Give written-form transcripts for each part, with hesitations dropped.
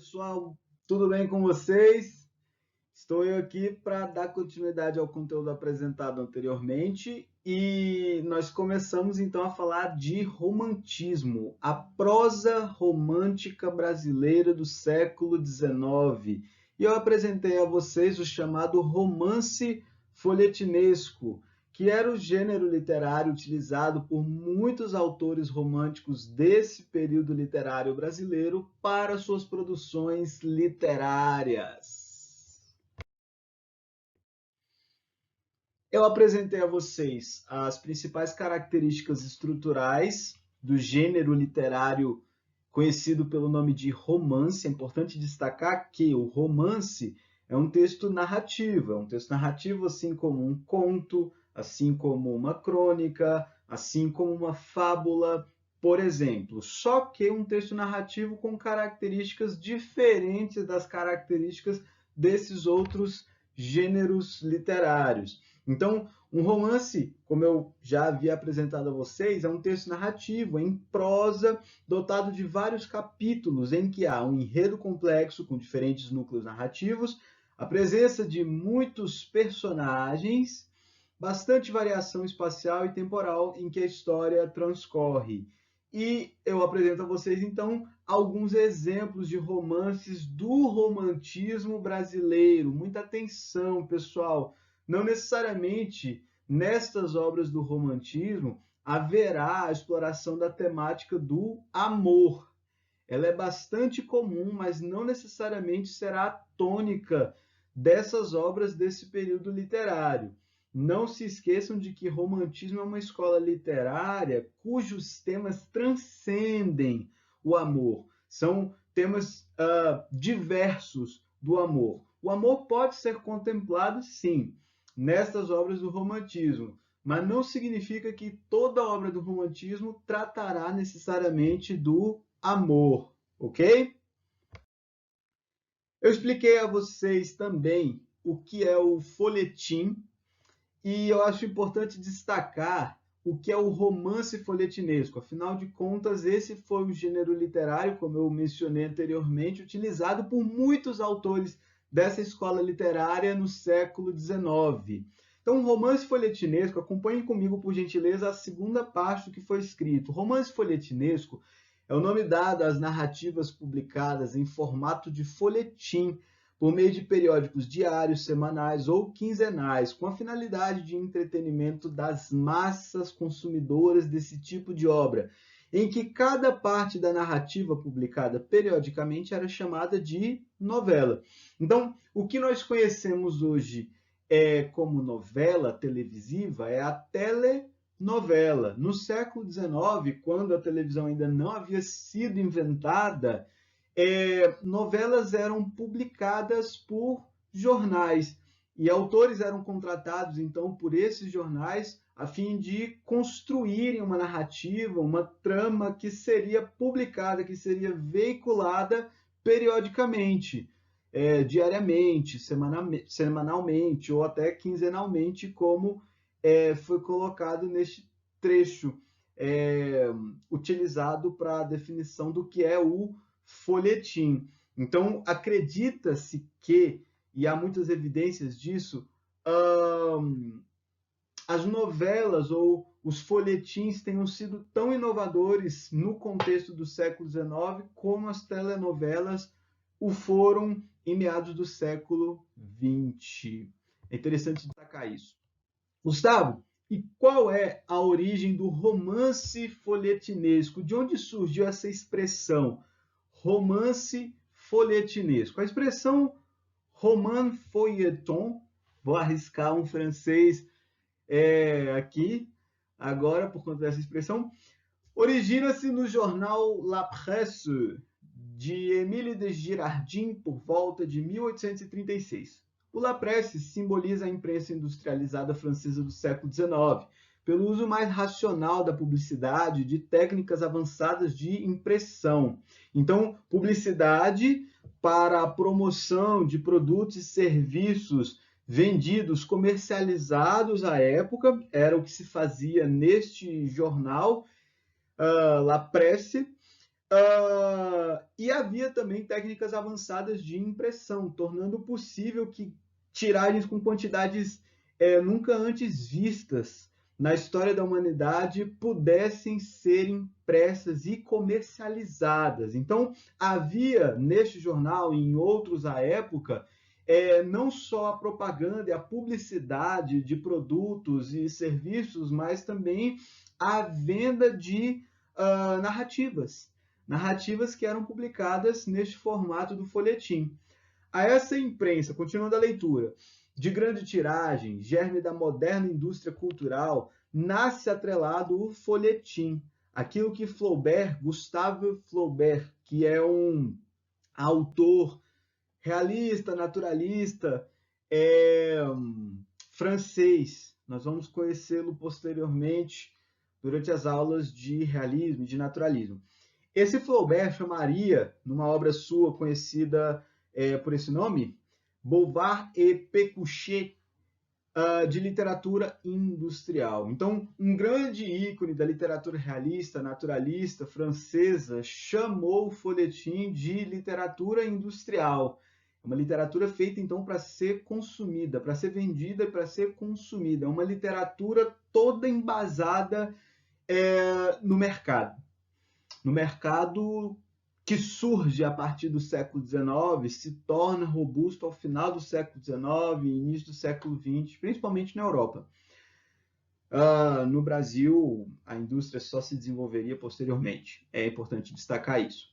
Pessoal, tudo bem com vocês? Estou eu aqui para dar continuidade ao conteúdo apresentado anteriormente e nós começamos então a falar de romantismo, a prosa romântica brasileira do século XIX. E eu apresentei a vocês o chamado romance folhetinesco, que era o gênero literário utilizado por muitos autores românticos desse período literário brasileiro para suas produções literárias. Eu apresentei a vocês as principais características estruturais do gênero literário conhecido pelo nome de romance. É importante destacar que o romance é um texto narrativo, assim como um conto, assim como uma crônica, assim como uma fábula, por exemplo. Só que um texto narrativo com características diferentes das características desses outros gêneros literários. Então, um romance, como eu já havia apresentado a vocês, é um texto narrativo em prosa, dotado de vários capítulos, em que há um enredo complexo com diferentes núcleos narrativos, a presença de muitos personagens, bastante variação espacial e temporal em que a história transcorre. E eu apresento a vocês, então, alguns exemplos de romances do romantismo brasileiro. Muita atenção, pessoal! Não necessariamente nestas obras do romantismo haverá a exploração da temática do amor. Ela é bastante comum, mas não necessariamente será a tônica dessas obras desse período literário. Não se esqueçam de que romantismo é uma escola literária cujos temas transcendem o amor. São temas diversos do amor. O amor pode ser contemplado, sim, nestas obras do romantismo, mas não significa que toda obra do romantismo tratará necessariamente do amor, ok? Eu expliquei a vocês também o que é o folhetim e eu acho importante destacar o que é o romance folhetinesco. Afinal de contas, esse foi o gênero literário, como eu mencionei anteriormente, utilizado por muitos autores dessa escola literária no século XIX. Então, o romance folhetinesco, acompanhem comigo, por gentileza, a segunda parte do que foi escrito. O romance folhetinesco é o nome dado às narrativas publicadas em formato de folhetim, por meio de periódicos diários, semanais ou quinzenais, com a finalidade de entretenimento das massas consumidoras desse tipo de obra, em que cada parte da narrativa publicada periodicamente era chamada de novela. Então, o que nós conhecemos hoje como novela televisiva é a telenovela. No século XIX, quando a televisão ainda não havia sido inventada, novelas eram publicadas por jornais e autores eram contratados então por esses jornais a fim de construírem uma narrativa, uma trama que seria publicada, que seria veiculada periodicamente, diariamente, semanalmente ou até quinzenalmente, como foi colocado neste trecho utilizado para a definição do que é o folhetim. Então, acredita-se que, e há muitas evidências disso, as novelas ou os folhetins tenham sido tão inovadores no contexto do século XIX como as telenovelas o foram em meados do século XX. É interessante destacar isso. Gustavo, e qual é a origem do romance folhetinesco? De onde surgiu essa expressão? Romance folhetinesco. A expressão roman feuilleton, vou arriscar um francês aqui agora por conta dessa expressão, origina-se no jornal La Presse de Émile de Girardin por volta de 1836. O La Presse simboliza a imprensa industrializada francesa do século XIX, pelo uso mais racional da publicidade, de técnicas avançadas de impressão. Então, publicidade para a promoção de produtos e serviços vendidos, comercializados à época, era o que se fazia neste jornal, La Presse, E havia também técnicas avançadas de impressão, tornando possível que tiragens com quantidades nunca antes vistas na história da humanidade pudessem ser impressas e comercializadas. Então, havia neste jornal e em outros à época não só a propaganda e a publicidade de produtos e serviços, mas também a venda de narrativas que eram publicadas neste formato do folhetim. A essa imprensa, continuando a leitura, de grande tiragem, germe da moderna indústria cultural, nasce atrelado o folhetim. Aquilo que Gustave Flaubert, que é um autor realista, naturalista, francês, nós vamos conhecê-lo posteriormente durante as aulas de realismo e de naturalismo. Esse Flaubert chamaria, numa obra sua conhecida por esse nome, Bouvard et Pécuchet, de literatura industrial. Então, um grande ícone da literatura realista, naturalista francesa, chamou o folhetim de literatura industrial. É uma literatura feita, então, para ser consumida, para ser vendida e para ser consumida. É uma literatura toda embasada no mercado. No mercado que surge a partir do século XIX, se torna robusto ao final do século XIX e início do século XX, principalmente na Europa. No Brasil, a indústria só se desenvolveria posteriormente. É importante destacar isso.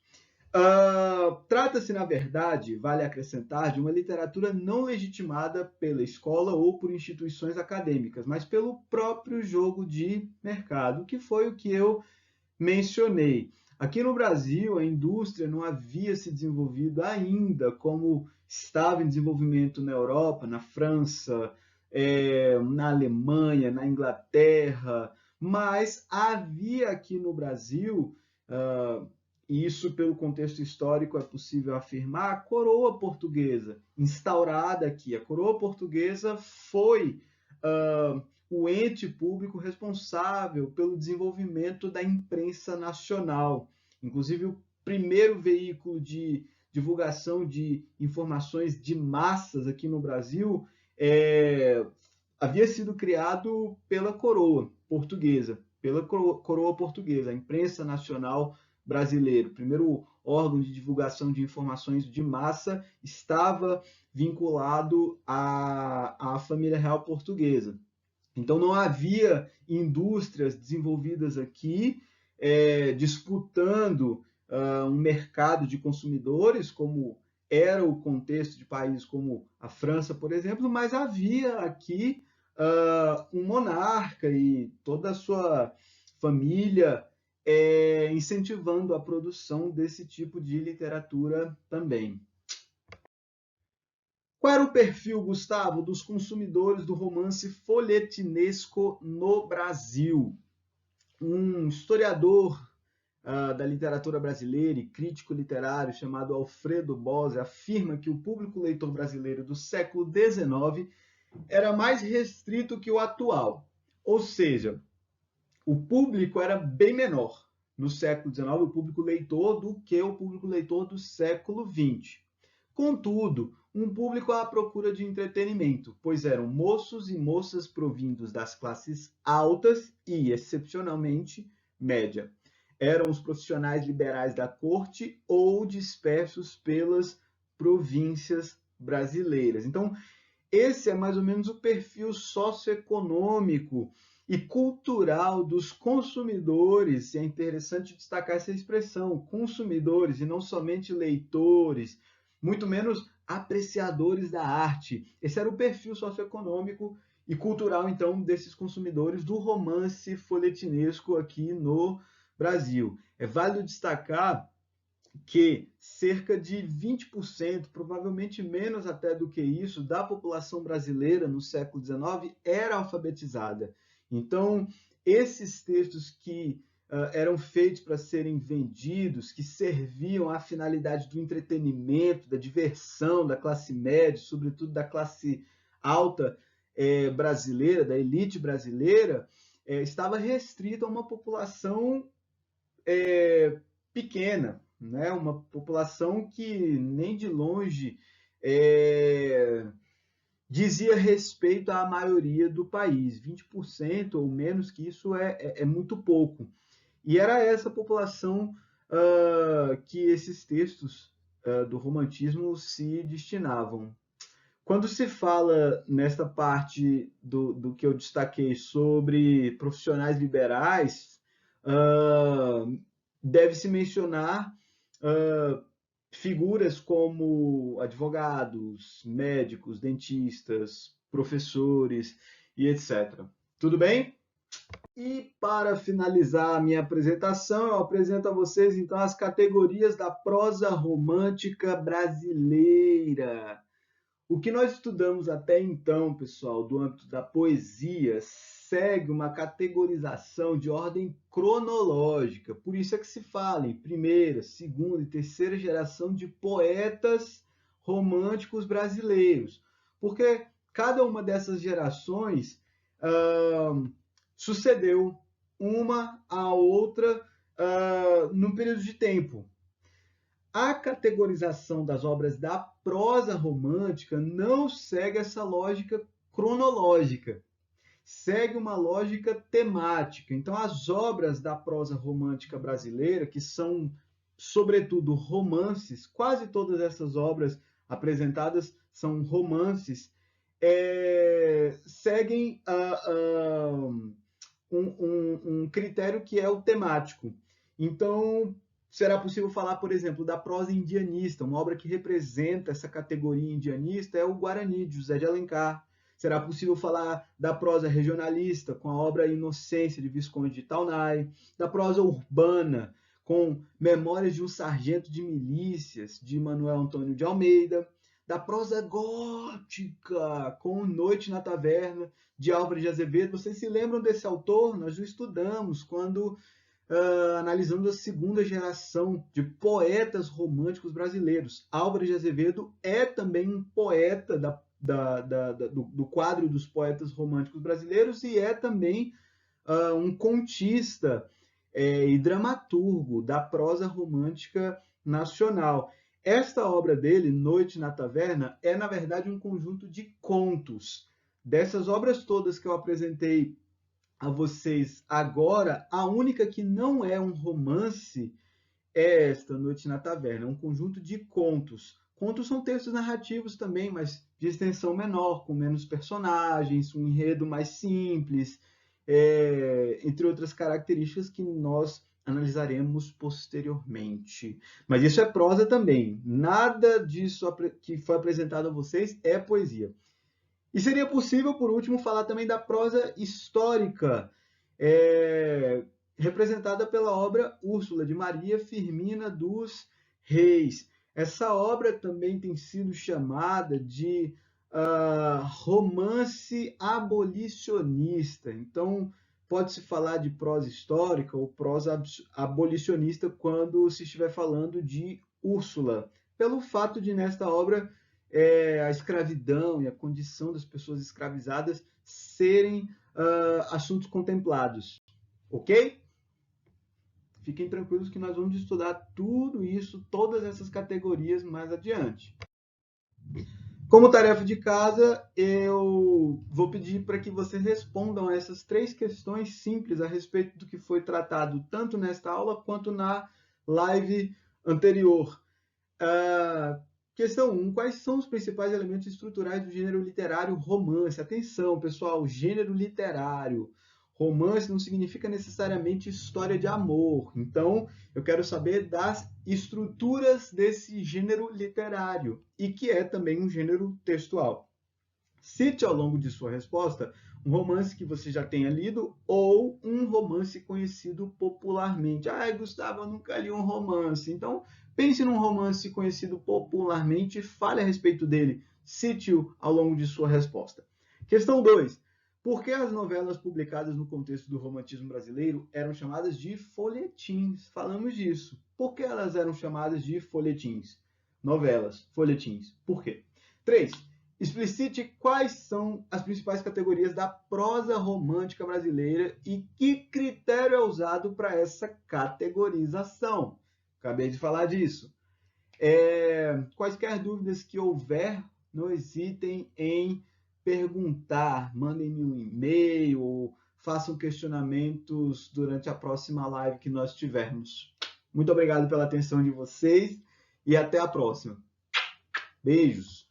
Trata-se, na verdade, vale acrescentar, de uma literatura não legitimada pela escola ou por instituições acadêmicas, mas pelo próprio jogo de mercado, que foi o que eu mencionei. Aqui no Brasil, a indústria não havia se desenvolvido ainda como estava em desenvolvimento na Europa, na França, na Alemanha, na Inglaterra, mas havia aqui no Brasil, e isso pelo contexto histórico é possível afirmar, a coroa portuguesa instaurada aqui. A coroa portuguesa foi o ente público responsável pelo desenvolvimento da imprensa nacional. Inclusive, o primeiro veículo de divulgação de informações de massas aqui no Brasil havia sido criado pela coroa portuguesa, a imprensa nacional brasileira. O primeiro órgão de divulgação de informações de massa estava vinculado à família real portuguesa. Então, não havia indústrias desenvolvidas aqui disputando um mercado de consumidores, como era o contexto de países como a França, por exemplo, mas havia aqui um monarca e toda a sua família incentivando a produção desse tipo de literatura também. Qual era o perfil, Gustavo, dos consumidores do romance folhetinesco no Brasil? Um historiador da literatura brasileira e crítico literário chamado Alfredo Bose afirma que o público leitor brasileiro do século XIX era mais restrito que o atual. Ou seja, o público era bem menor no século XIX, o público leitor, do que o público leitor do século XX. Contudo, um público à procura de entretenimento, pois eram moços e moças provindos das classes altas e, excepcionalmente, média. Eram os profissionais liberais da corte ou dispersos pelas províncias brasileiras. Então, esse é mais ou menos o perfil socioeconômico e cultural dos consumidores, e é interessante destacar essa expressão, consumidores, e não somente leitores, muito menos apreciadores da arte. Esse era o perfil socioeconômico e cultural, então, desses consumidores do romance folhetinesco aqui no Brasil. É válido destacar que cerca de 20%, provavelmente menos até do que isso, da população brasileira no século XIX era alfabetizada. Então, esses textos que eram feitos para serem vendidos, que serviam à finalidade do entretenimento, da diversão da classe média, sobretudo da classe alta brasileira, da elite brasileira, estava restrito a uma população pequena, né? Uma população que nem de longe é, dizia respeito à maioria do país. 20% ou menos que isso é muito pouco. E era essa população que esses textos do romantismo se destinavam. Quando se fala nesta parte do que eu destaquei sobre profissionais liberais, deve-se mencionar figuras como advogados, médicos, dentistas, professores e etc. Tudo bem? E para finalizar a minha apresentação, eu apresento a vocês então as categorias da prosa romântica brasileira. O que nós estudamos até então, pessoal, do âmbito da poesia, segue uma categorização de ordem cronológica. Por isso é que se fala em primeira, segunda e terceira geração de poetas românticos brasileiros. Porque cada uma dessas gerações sucedeu uma à outra num período de tempo. A categorização das obras da prosa romântica não segue essa lógica cronológica, segue uma lógica temática. Então, as obras da prosa romântica brasileira, que são, sobretudo, romances, quase todas essas obras apresentadas são romances, seguem um critério que é o temático. Então, será possível falar, por exemplo, da prosa indianista. Uma obra que representa essa categoria indianista é o Guarani, de José de Alencar. Será possível falar da prosa regionalista, com a obra Inocência, de Visconde de Taunay. Da prosa urbana, com Memórias de um Sargento de Milícias, de Manuel Antônio de Almeida. Da prosa gótica, com Noite na Taverna, de Álvares de Azevedo. Vocês se lembram desse autor? Nós o estudamos quando analisando a segunda geração de poetas românticos brasileiros. Álvares de Azevedo é também um poeta do quadro dos poetas românticos brasileiros e é também um contista e dramaturgo da prosa romântica nacional. Esta obra dele, Noite na Taverna, é, na verdade, um conjunto de contos. Dessas obras todas que eu apresentei a vocês agora, a única que não é um romance é esta, Noite na Taverna, é um conjunto de contos. Contos são textos narrativos também, mas de extensão menor, com menos personagens, um enredo mais simples, entre outras características que nós analisaremos posteriormente. Mas isso é prosa também. Nada disso que foi apresentado a vocês é poesia. E seria possível, por último, falar também da prosa histórica, representada pela obra Úrsula, de Maria Firmina dos Reis. Essa obra também tem sido chamada de romance abolicionista. Então, pode-se falar de prosa histórica ou prosa abolicionista quando se estiver falando de Úrsula, pelo fato de, nesta obra, a escravidão e a condição das pessoas escravizadas serem assuntos contemplados. Ok? Fiquem tranquilos que nós vamos estudar tudo isso, todas essas categorias mais adiante. Como tarefa de casa, eu vou pedir para que vocês respondam a essas 3 questões simples a respeito do que foi tratado tanto nesta aula quanto na live anterior. Questão 1. Quais são os principais elementos estruturais do gênero literário romance? Atenção, pessoal, gênero literário. Romance não significa necessariamente história de amor. Então, eu quero saber das estruturas desse gênero literário, e que é também um gênero textual. Cite ao longo de sua resposta um romance que você já tenha lido ou um romance conhecido popularmente. Gustavo, eu nunca li um romance. Então, pense num romance conhecido popularmente e fale a respeito dele. Cite-o ao longo de sua resposta. Questão 2. Por que as novelas publicadas no contexto do romantismo brasileiro eram chamadas de folhetins? Falamos disso. Por que elas eram chamadas de folhetins? Novelas, folhetins. Por quê? 3. Explicite quais são as principais categorias da prosa romântica brasileira e que critério é usado para essa categorização. Acabei de falar disso. Quaisquer dúvidas que houver, não hesitem em perguntar, mandem-me um e-mail ou façam questionamentos durante a próxima live que nós tivermos. Muito obrigado pela atenção de vocês e até a próxima. Beijos!